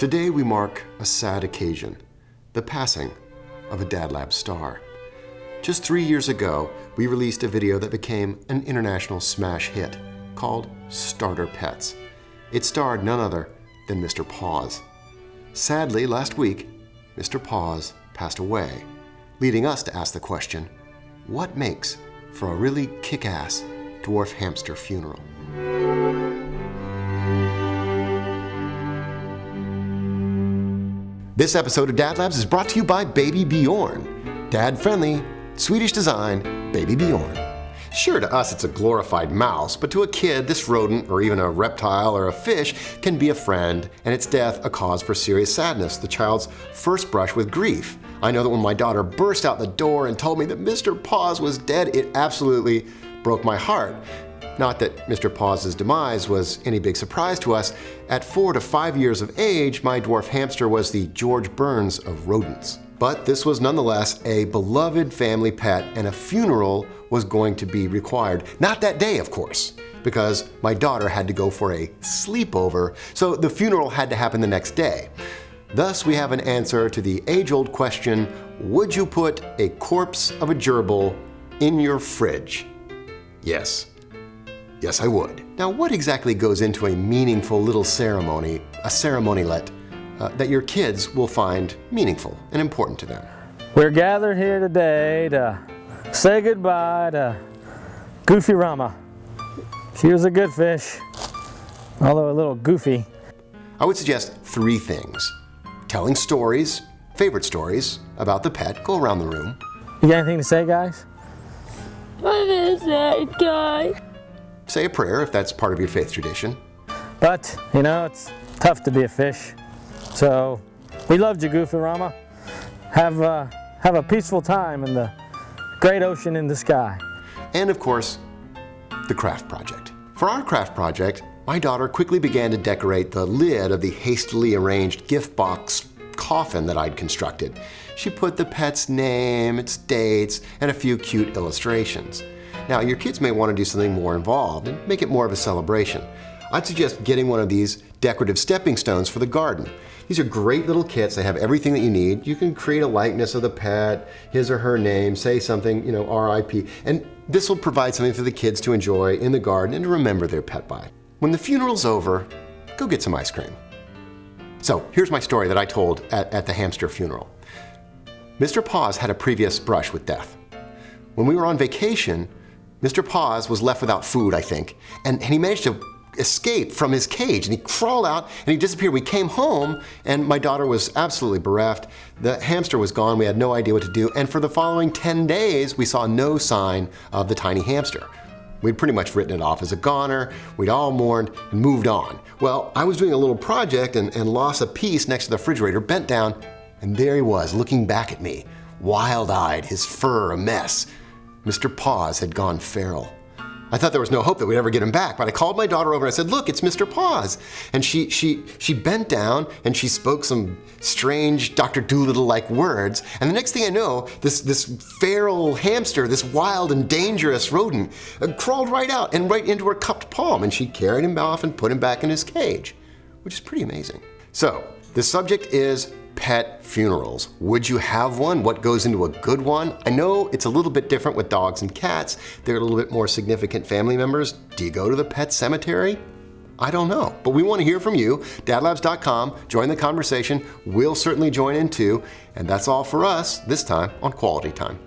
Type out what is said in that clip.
Today we mark a sad occasion, the passing of a DadLabs star. Just 3 years ago, we released a video that became an international smash hit called Starter Pets. It starred none other than Mr. Paws. Sadly, last week, Mr. Paws passed away, leading us to ask the question, what makes for a really kick-ass dwarf hamster funeral? This episode of DadLabs is brought to you by Baby Bjorn. Dad-friendly, Swedish design, Baby Bjorn. Sure, to us it's a glorified mouse, but to a kid, this rodent, or even a reptile or a fish, can be a friend, and its death a cause for serious sadness, the child's first brush with grief. I know that when my daughter burst out the door and told me that Mr. Paws was dead, it absolutely broke my heart. Not that Mr. Paws' demise was any big surprise to us. At 4 to 5 years of age, my dwarf hamster was the George Burns of rodents. But this was nonetheless a beloved family pet, and a funeral was going to be required. Not that day, of course, because my daughter had to go for a sleepover, so the funeral had to happen the next day. Thus, we have an answer to the age-old question, would you put a corpse of a gerbil in your fridge? Yes. Yes, I would. Now, what exactly goes into a meaningful little ceremony, a ceremonylet, that your kids will find meaningful and important to them? We're gathered here today to say goodbye to Goofy Rama. She was a good fish, although a little goofy. I would suggest 3 things. Telling stories, favorite stories, about the pet. Go around the room. You got anything to say, guys? I miss that guy. Say a prayer if that's part of your faith tradition. But, you know, it's tough to be a fish. So, we loved you, Goofy Rama. Have a peaceful time in the great ocean in the sky. And of course, the craft project. For our craft project, my daughter quickly began to decorate the lid of the hastily arranged gift box coffin that I'd constructed. She put the pet's name, its dates, and a few cute illustrations. Now, your kids may want to do something more involved and make it more of a celebration. I'd suggest getting one of these decorative stepping stones for the garden. These are great little kits. They have everything that you need. You can create a likeness of the pet, his or her name, say something, you know, RIP, and this will provide something for the kids to enjoy in the garden and to remember their pet by. When the funeral's over, go get some ice cream. So here's my story that I told at the hamster funeral. Mr. Paws had a previous brush with death. When we were on vacation, Mr. Paws was left without food, I think, and he managed to escape from his cage, and he crawled out and he disappeared. We came home and my daughter was absolutely bereft. The hamster was gone. We had no idea what to do, and for the following 10 days, we saw no sign of the tiny hamster. We'd pretty much written it off as a goner. We'd all mourned and moved on. Well, I was doing a little project and lost a piece next to the refrigerator, bent down, and there he was, looking back at me, wild-eyed, his fur a mess. Mr. Paws had gone feral. I thought there was no hope that we'd ever get him back, but I called my daughter over and I said, look, it's Mr. Paws. And she bent down and she spoke some strange Dr. Dolittle-like words. And the next thing I know, this feral hamster, this wild and dangerous rodent, crawled right out and right into her cupped palm. And she carried him off and put him back in his cage, which is pretty amazing. So the subject is pet funerals. Would you have one? What goes into a good one? I know it's a little bit different with dogs and cats. They're a little bit more significant family members. Do you go to the pet cemetery? I don't know, but we want to hear from you. DadLabs.com, join the conversation. We'll certainly join in too. And that's all for us this time on Quality Time.